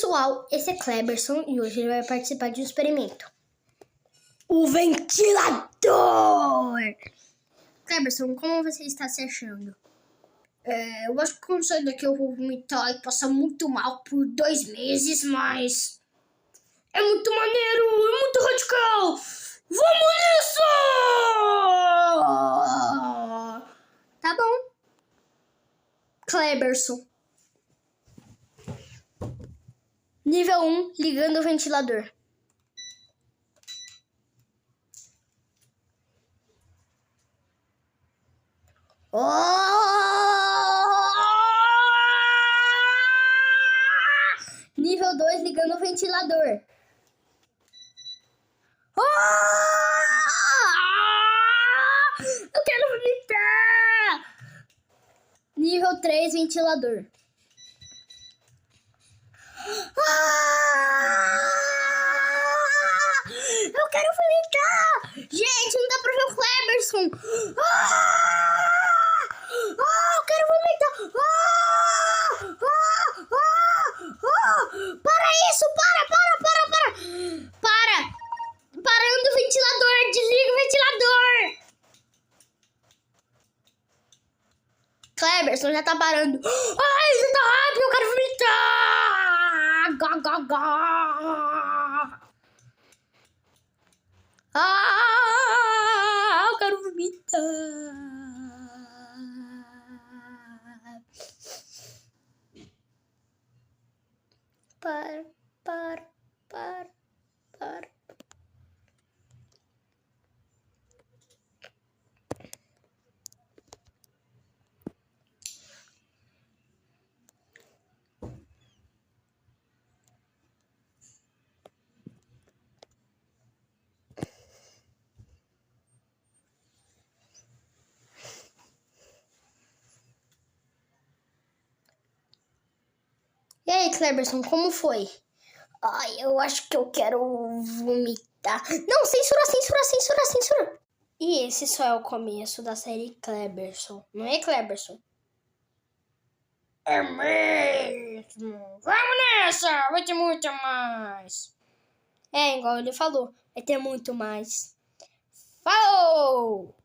pessoal, esse é Kleberson e hoje ele vai participar de um experimento. O ventilador! Kleberson, como você está se achando? Eu acho que quando sair daqui eu vou vomitar e passar muito mal por 2 meses, mas... é muito maneiro, é muito radical! Vamos nisso! Tá bom. Kleberson. Nível 1, ligando o ventilador. Nível 2, ligando o ventilador. Eu quero vomitar! Nível 3, ventilador. Eu quero vomitar! Gente, não dá pra ver o Kleberson! Eu quero vomitar! Para isso! Para! Parando o ventilador! Desliga o ventilador! Kleberson já tá parando. Ai, você tá rápido! Eu quero vomitar! Eu quero vomitar! Para. E aí, Kleberson, como foi? Ai, eu acho que eu quero vomitar. Não, censura. E esse só é o começo da série Kleberson, não é, Kleberson? É mesmo! Vamos nessa! Vai ter muito mais! É, igual ele falou, vai ter muito mais. Falou!